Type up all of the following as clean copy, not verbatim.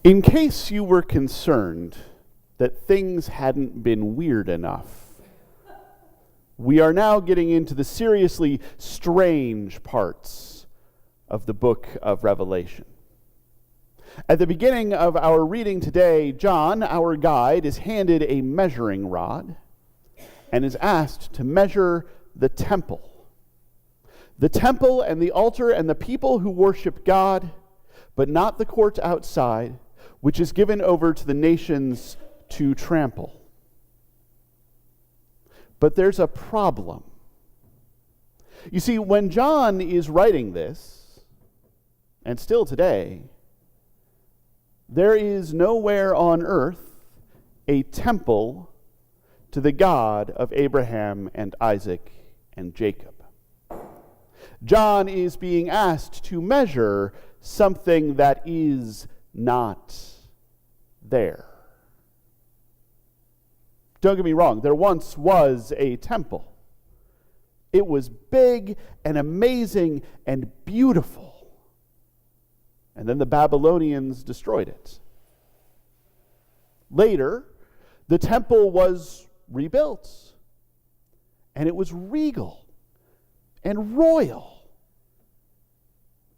In case you were concerned that things hadn't been weird enough, we are now getting into the seriously strange parts of the book of Revelation. At the beginning of our reading today, John, our guide, is handed a measuring rod and is asked to measure the temple. The temple and the altar and the people who worship God, but not the court outside, which is given over to the nations to trample. But there's a problem. You see, when John is writing this, and still today, there is nowhere on earth a temple to the God of Abraham and Isaac and Jacob. John is being asked to measure something that is not there. Don't get me wrong, there once was a temple. It was big and amazing and beautiful. And then the Babylonians destroyed it. Later, the temple was rebuilt, and it was regal and royal.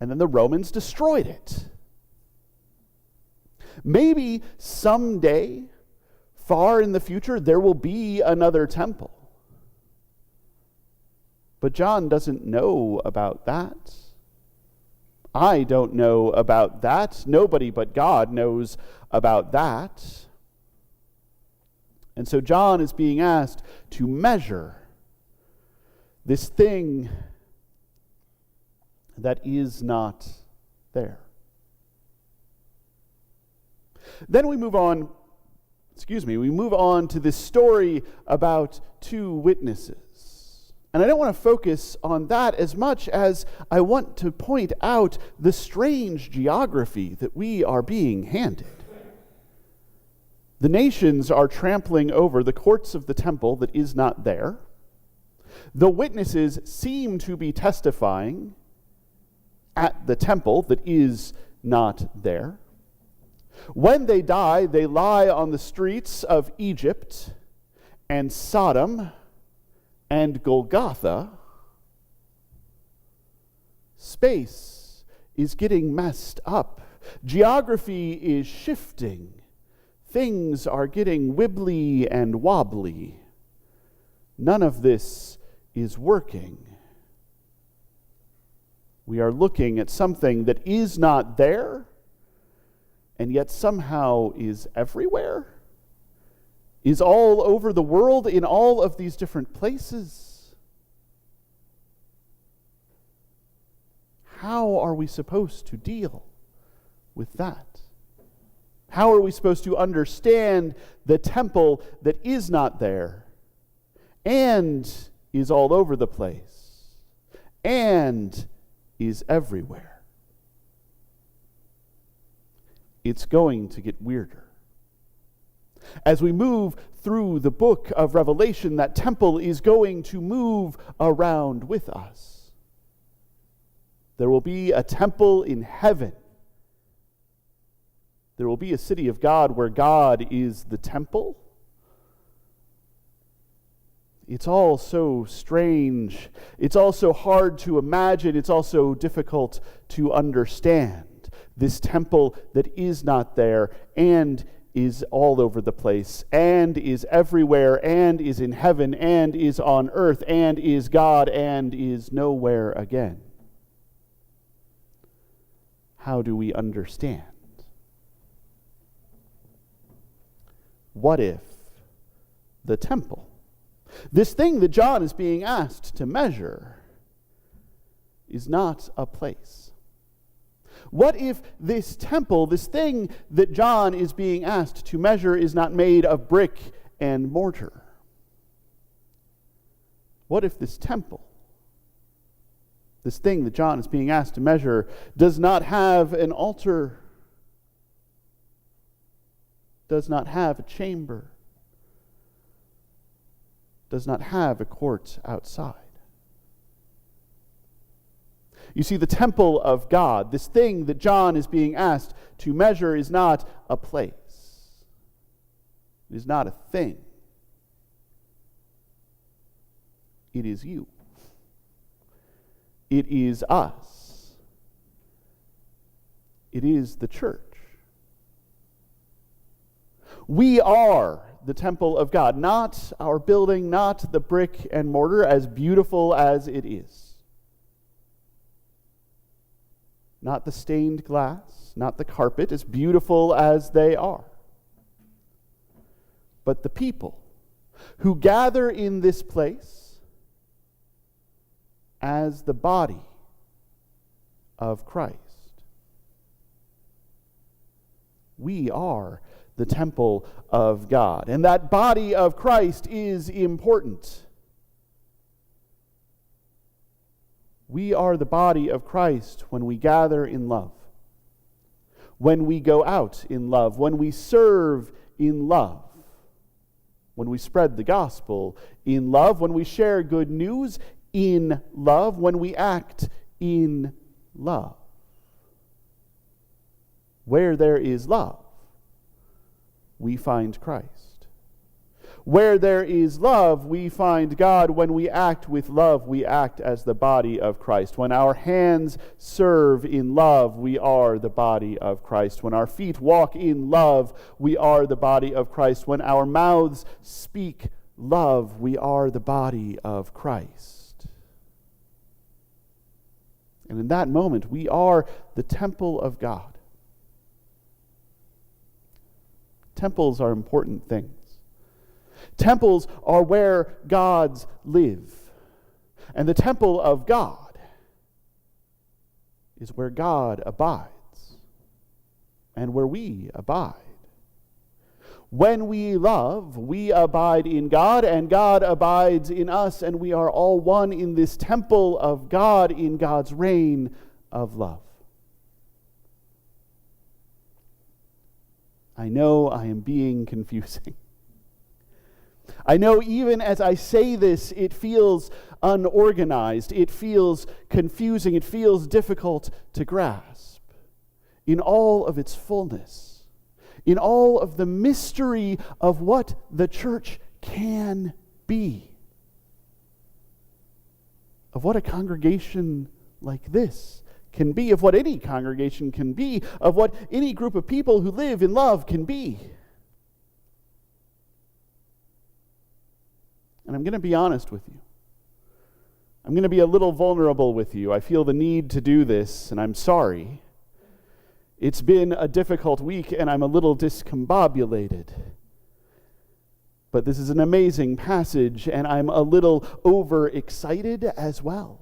And then the Romans destroyed it. Maybe someday, far in the future, there will be another temple. But John doesn't know about that. I don't know about that. Nobody but God knows about that. And so John is being asked to measure this thing that is not there. Then we move on to this story about two witnesses. And I don't want to focus on that as much as I want to point out the strange geography that we are being handed. The nations are trampling over the courts of the temple that is not there. The witnesses seem to be testifying at the temple that is not there. When they die, they lie on the streets of Egypt and Sodom and Golgotha. Space is getting messed up. Geography is shifting. Things are getting wibbly and wobbly. None of this is working. We are looking at something that is not there, and yet somehow is everywhere, is all over the world in all of these different places. How are we supposed to deal with that? How are we supposed to understand the temple that is not there and is all over the place and is everywhere? It's going to get weirder. As we move through the book of Revelation, that temple is going to move around with us. There will be a temple in heaven. There will be a city of God where God is the temple. It's all so strange. It's also hard to imagine. It's also difficult to understand. This temple that is not there and is all over the place and is everywhere and is in heaven and is on earth and is God and is nowhere again. How do we understand? What if the temple, this thing that John is being asked to measure, is not a place? What if this temple, this thing that John is being asked to measure, is not made of brick and mortar? What if this temple, this thing that John is being asked to measure, does not have an altar, does not have a chamber, does not have a court outside? You see, the temple of God, this thing that John is being asked to measure, is not a place. It is not a thing. It is you. It is us. It is the church. We are the temple of God, not our building, not the brick and mortar, as beautiful as it is. Not the stained glass, not the carpet, as beautiful as they are. But the people who gather in this place as the body of Christ. We are the temple of God. And that body of Christ is important. We are the body of Christ when we gather in love, when we go out in love, when we serve in love, when we spread the gospel in love, when we share good news in love, when we act in love. Where there is love, we find Christ. Where there is love, we find God. When we act with love, we act as the body of Christ. When our hands serve in love, we are the body of Christ. When our feet walk in love, we are the body of Christ. When our mouths speak love, we are the body of Christ. And in that moment, we are the temple of God. Temples are important things. Temples are where gods live. And the temple of God is where God abides and where we abide. When we love, we abide in God, and God abides in us, and we are all one in this temple of God, in God's reign of love. I know I am being confusing. I know even as I say this, it feels unorganized, it feels confusing, it feels difficult to grasp. In all of its fullness, in all of the mystery of what the church can be, of what a congregation like this can be, of what any congregation can be, of what any group of people who live in love can be. And I'm going to be honest with you. I'm going to be a little vulnerable with you. I feel the need to do this, and I'm sorry. It's been a difficult week, and I'm a little discombobulated. But this is an amazing passage, and I'm a little overexcited as well.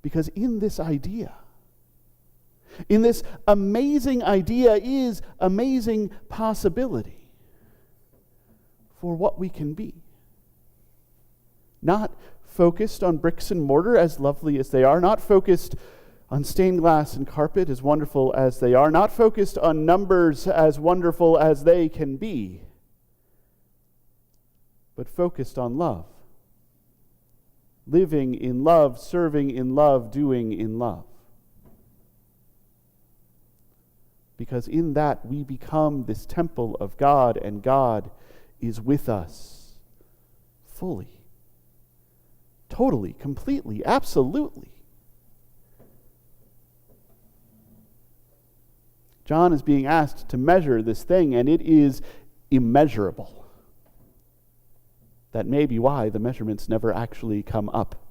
Because in this idea, in this amazing idea, is amazing possibility for what we can be. Not focused on bricks and mortar, as lovely as they are, not focused on stained glass and carpet, as wonderful as they are, not focused on numbers, as wonderful as they can be, but focused on love. Living in love, serving in love, doing in love. Because in that we become this temple of God, and God is with us fully, totally, completely, absolutely. John is being asked to measure this thing, and it is immeasurable. That may be why the measurements never actually come up.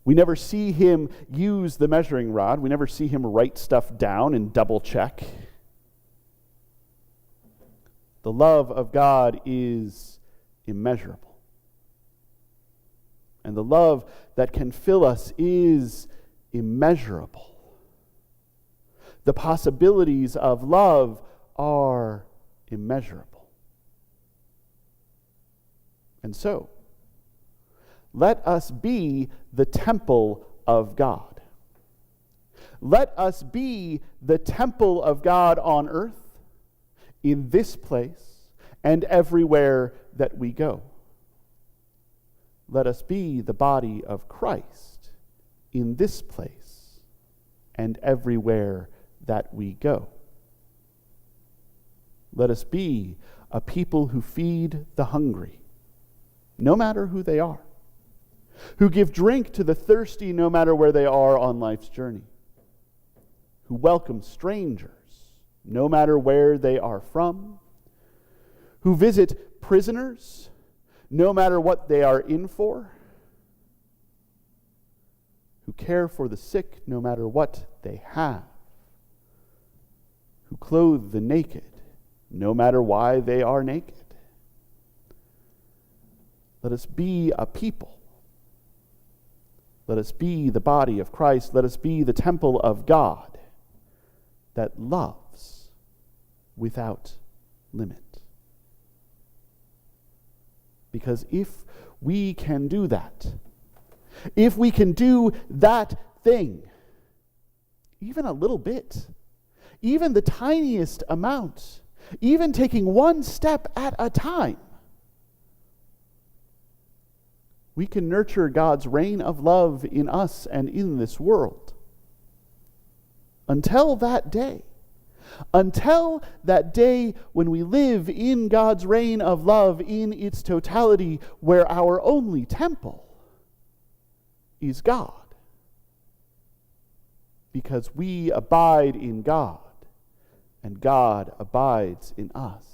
We never see him use the measuring rod. We never see him write stuff down and double check. The love of God is immeasurable. And the love that can fill us is immeasurable. The possibilities of love are immeasurable. And so, let us be the temple of God. Let us be the temple of God on earth, in this place, and everywhere that we go. Let us be the body of Christ in this place and everywhere that we go. Let us be a people who feed the hungry, no matter who they are, who give drink to the thirsty no matter where they are on life's journey, who welcome strangers no matter where they are from, who visit prisoners no matter what they are in for, who care for the sick no matter what they have, who clothe the naked no matter why they are naked. Let us be a people. Let us be the body of Christ. Let us be the temple of God that loves without limit. Because if we can do that, if we can do that thing, even a little bit, even the tiniest amount, even taking one step at a time, we can nurture God's reign of love in us and in this world. Until that day when we live in God's reign of love in its totality, where our only temple is God. Because we abide in God, and God abides in us,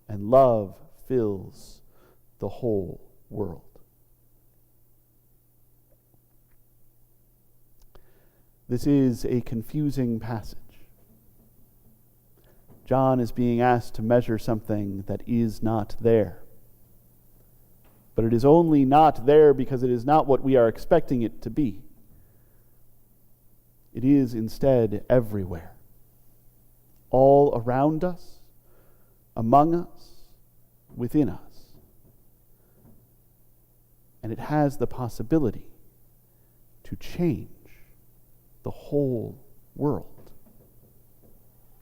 and love fills the whole world. This is a confusing passage. John is being asked to measure something that is not there. But it is only not there because it is not what we are expecting it to be. It is instead everywhere. All around us, among us, within us. And it has the possibility to change the whole world,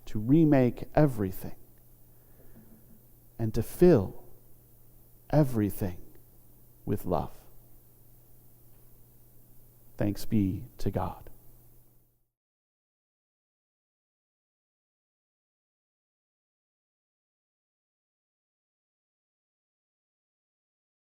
to remake everything, and to fill everything with love. Thanks be to God.